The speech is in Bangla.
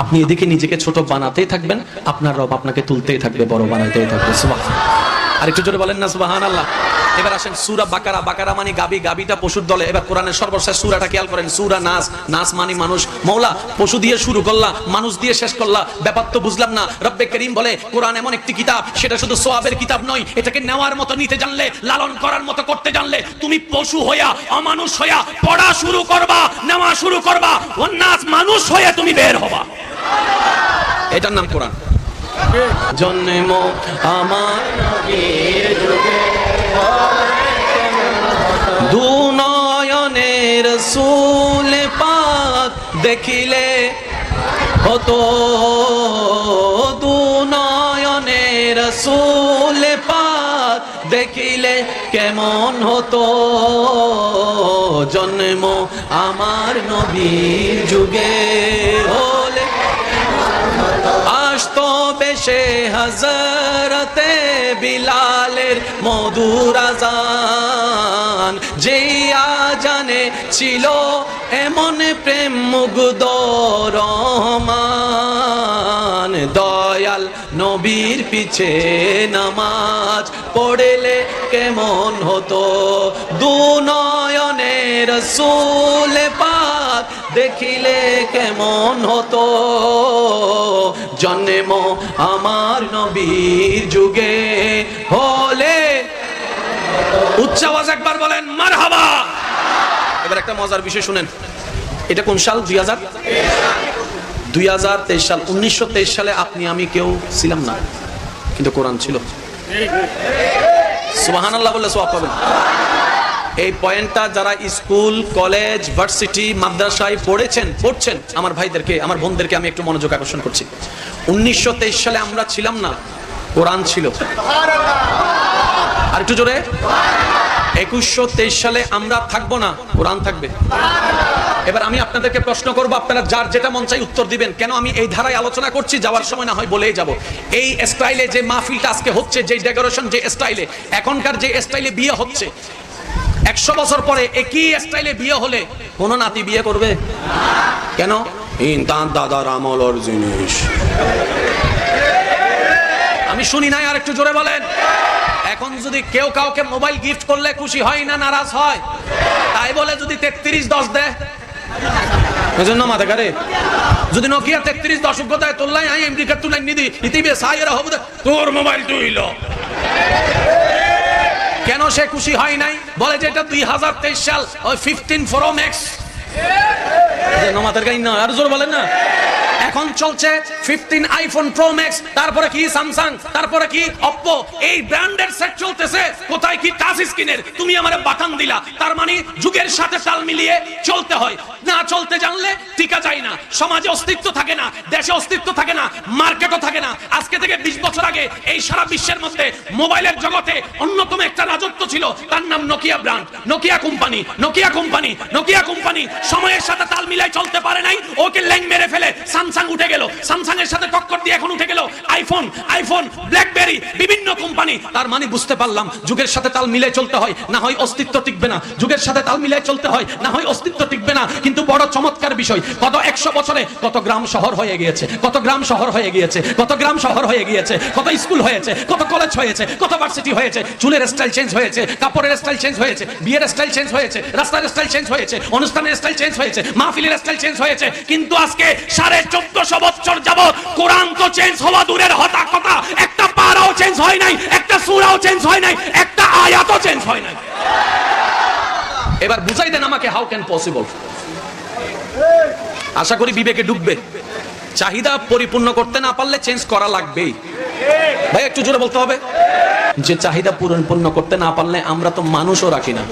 আপনি এদিকে নিজেকে ছোট বানাতেই থাকবেন, আপনার রব আপনাকে তুলতেই থাকবে, বড় বানাতেই থাকবে। সুবহানাল্লাহ। আর একটু জোরে বলেন না সুবহানাল্লাহ। এবার আসেন সূরা বাকারা। বাকারা মানে গাবি, গাবিটা পশুর দলে। এবার কোরআনের সর্বশেষ সূরাটা খেয়াল করেন, সূরা নাস। নাস মানে মানুষ। মওলা পশু দিয়ে শুরু করলা, মানুষ দিয়ে শেষ করলা, ব্যাপার তো বুঝলাম না। রব্বে করিম বলে কোরআন এমন একটি কিতাব, সেটা শুধু সওয়াবের কিতাব নয়, এটাকে নেওয়ার মতো নিতে জানলে, লালন করার মতো করতে জানলে, তুমি পশু হইয়া, অমানুষ হইয়া পড়া শুরু করবা, নেওয়া শুরু করবা, ওয়ান্নাস মানুষ হয়ে তুমি বের হবা। এটার নাম কোরআন। জন্ম আমার নবীর যুগে, দু নয়নের রাসূল পাক দেখিলে হতো, দু নয়নের রাসূল পাক দেখিলে কেমন হতো, জন্ম আমার নবীর যুগে হলে আসতো বেশে হযরতে বিলালের মধুর আযান, যে আজানে ছিল এমন প্রেম মুগ্ধ রহমান, দয়াল নবীর পিছে নামাজ পড়লে কেমন হতো, দু নয়নের রাসূল পাক দেখিলে কেমন হতো, জন্ম আমার নবীর যুগে হলে। উচ্চ আওয়াজ একবার বলেন মারহাবা। এবার একটা মজার বিষয় শুনেন, এটা কোন সাল? 2023 সাল। 1923 সালে আপনি আমি কেউ ছিলাম না, কিন্তু কোরআন ছিল। সুবহানাল্লাহ বললে সওয়াব পাবেন। এই পয়েন্টটা যারা স্কুল, কলেজ, ভার্সিটি, মাদ্রাসায় পড়ছেন আমার ভাইদেরকে, আমার বোনদেরকে আমি একটু মনোযোগ আকর্ষণ করছি। 1923 সালে আমরা ছিলাম না, কোরআন ছিল। আর একটু জোরে। 2123 সালে আমরা থাকবো না, কোরআন থাকবে। এবার আমি আপনাদেরকে প্রশ্ন করবো, আপনারা যার যেটা মন চাই উত্তর দিবেন। কেন আমি এই ধারায় আলোচনা করছি, যাওয়ার সময় না হয় বলেই যাব। এই স্টাইলে যে মাহফিলটা আজকে হচ্ছে, যে ডেকোরেশন, যে স্টাইলে, এখনকার যে স্টাইলে বিয়ে হচ্ছে, 100 বছর পরে একই স্টাইলে বিয়ে হলে কোন নাতি বিয়ে করবে? কেন? তার দাদার আমলের জিনিস। আমি শুনি নাই, আর একটু জোরে বলেন। এখন যদি কেউ কাউকে মোবাইল গিফট করলে খুশি হয় না নারাজ হয়? তাই বলে যদি 3310 দেয়, এজন্য মাথা কারে। যদি নোকিয়া 3310 দেয়, তোলাই আই আমেরিকা তুলাই নিদি ইতিবে সাইরা হবে, তোর মোবাইল তুই ল। কেন সে খুশি হয় নাই? বলে যে এটা 2023 সাল, ওই 15 Pro Max। নমাতের গাই না, আর জোর বলেন না। এখন চলছে 15 আইফোন প্রো ম্যাক্স, তারপরে কি স্যামসাং, তারপরে কি অপ্পো, এই ব্র্যান্ডের সেট চলতেছে। কোথায় কি টাচ স্ক্রিনের, তুমি আমারে বাটন দিলা। তার মানে যুগের সাথে তাল মিলিয়ে চলতে হয়। না চলতে জানলে টিকা যায় না, সমাজে অস্তিত্ব থাকে না, দেশে অস্তিত্ব থাকে না, মার্কেটও থাকে না। আজকে থেকে 20 বছর আগে এই সারা বিশ্বের মধ্যে মোবাইলের জগতে অন্যতম একটা রাজত্ব ছিল, তার নাম Nokia brand, Nokia company, Nokia company, Nokia company. সময়ের সাথে তাল মিলাই চলতে পারে নাই, ওকে ল্যাং মেরে ফেলে স্যামসাং উঠে গেল, স্যামসাং এর সাথে টক্কর দিয়ে এখন উঠে গেল আইফোন, ব্ল্যাকবেরি, বিভিন্ন কোম্পানি। তার মানে বুঝতে পারলাম যুগের সাথে তাল মিলাই চলতে হয়, না হয় অস্তিত্ব টিকবে না। যুগের সাথে তাল মিলাই চলতে হয়, না হয় অস্তিত্ব টিকবে না। কিন্তু বড় চমৎকার বিষয়, গত 100 বছরে কত গ্রাম শহর হয়ে গিয়েছে, কত গ্রাম শহর হয়ে গিয়েছে, কত গ্রাম শহর হয়ে গিয়েছে, কত স্কুল হয়েছে, কত কলেজ হয়েছে, কত ভার্সিটি হয়েছে। চুলের স্টাইল চেঞ্জ হয়েছে, কাপড়ের স্টাইল চেঞ্জ হয়েছে, বিয়ের স্টাইল চেঞ্জ হয়েছে, রাস্তার স্টাইল চেঞ্জ হয়েছে, অনুষ্ঠানের স্টাইল চেঞ্জ হয়েছে, মাহফিলের স্টাইল চেঞ্জ হয়েছে। কিন্তু আজকে 1450 বছর যাবত কোরআন তো চেঞ্জ হওয়া দূরের কথা, একটা পারাও চেঞ্জ হয় নাই, একটা সূরাও চেঞ্জ হয় নাই, একটা আয়াতও চেঞ্জ হয় নাই। এবার বুঝাই দেন আমাকে, হাউ ক্যান পসিবল? আশা করি বিবেকে ঢুকবে। চাহিদা পরিপূর্ণ করতে না পারলে চেঞ্জ করা লাগবেই। ভাই একটু জোরে বলতে হবে। যে চাহিদা পূরণ করতে না পারলে আমরা তো মানুষও রাখি না।